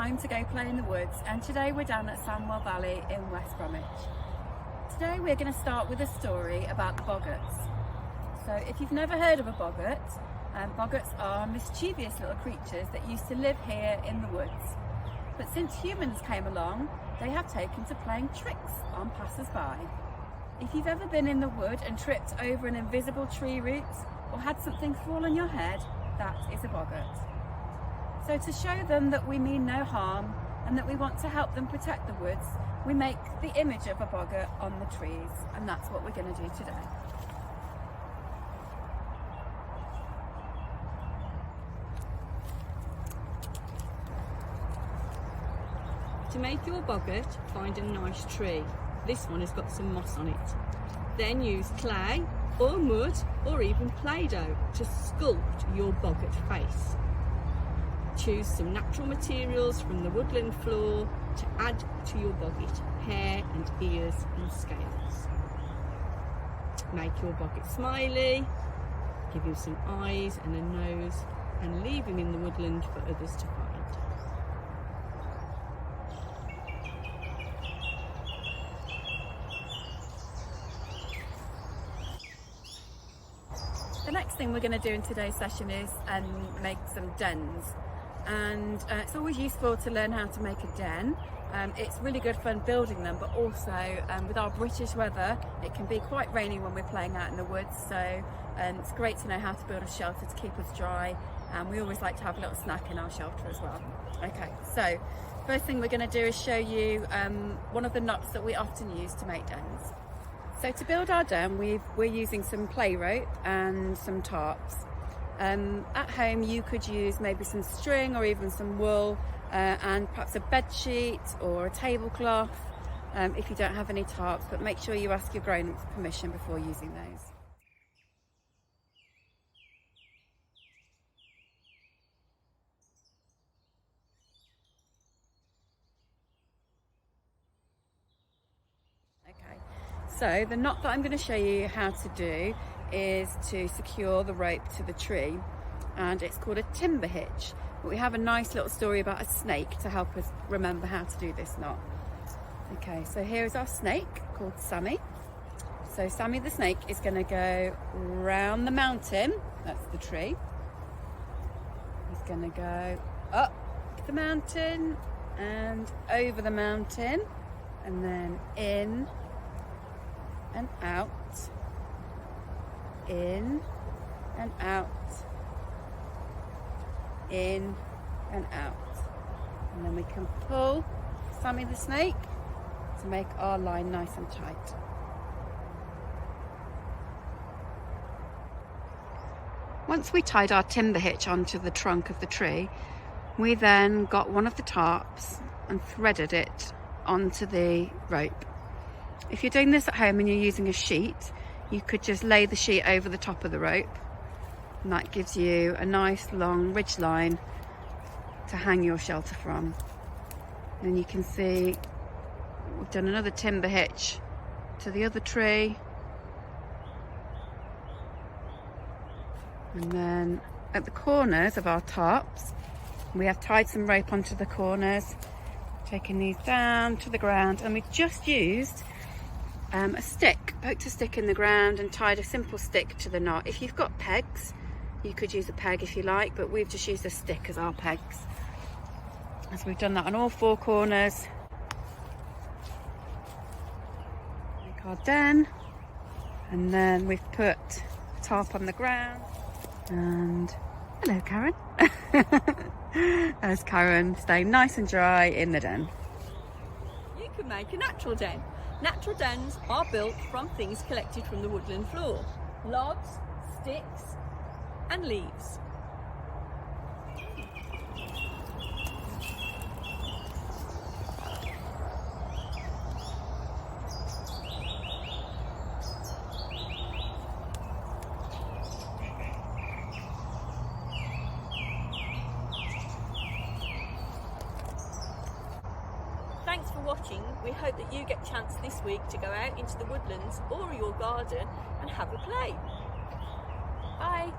time to go play in the woods, and today we're down at Sandwell Valley in West Bromwich. Today we're going to start with a story about the boggarts. So if you've never heard of a boggart, boggarts are mischievous little creatures that used to live here in the woods. But since humans came along, they have taken to playing tricks on passers-by. If you've ever been in the wood and tripped over an invisible tree root or had something fall on your head, that is a boggart. So to show them that we mean no harm and that we want to help them protect the woods, we make the image of a boggart on the trees, and that's what we're going to do today. To make your boggart, find a nice tree. This one has got some moss on it. Then use clay or mud or even Play-Doh to sculpt your boggart face. Choose some natural materials from the woodland floor to add to your boggart: hair and ears and scales. Make your boggart smiley, give him some eyes and a nose, and leave him in the woodland for others to find. The next thing we're going to do in today's session is make some dens, and it's always useful to learn how to make a den. It's really good fun building them, but also with our British weather it can be quite rainy when we're playing out in the woods, so it's great to know how to build a shelter to keep us dry, and we always like to have a little snack in our shelter as well. Okay, so first thing we're going to do is show you one of the knots that we often use to make dens. So to build our den, we're using some play rope and some tarps. At home you could use maybe some string or even some wool and perhaps a bed sheet or a tablecloth if you don't have any tarps, but make sure you ask your grown-ups permission before using those. So the knot that I'm going to show you how to do is to secure the rope to the tree, and it's called a timber hitch. But we have a nice little story about a snake to help us remember how to do this knot. Okay, so here is our snake called Sammy. So Sammy the snake is going to go round the mountain, that's the tree. He's going to go up the mountain and over the mountain, and then in and out, in and out, in and out. And then we can pull Sammy the snake to make our line nice and tight. Once we tied our timber hitch onto the trunk of the tree, we then got one of the tarps and threaded it onto the rope. If you're doing this at home and you're using a sheet, you could just lay the sheet over the top of the rope, and that gives you a nice long ridge line to hang your shelter from. And you can see we've done another timber hitch to the other tree, and then at the corners of our tarps we have tied some rope onto the corners, taking these down to the ground, and we've just used a stick, poked a stick in the ground and tied a simple stick to the knot. If you've got pegs, you could use a peg if you like, but we've just used a stick as our pegs. So we've done that on all four corners. Make our den, and then we've put a tarp on the ground. And hello, Karen. There's Karen, staying nice and dry in the den. You can make a natural den. Natural dens are built from things collected from the woodland floor: logs, sticks and leaves. Thanks for watching. We hope that you get a chance this week to go out into the woodlands or your garden and have a play. Bye.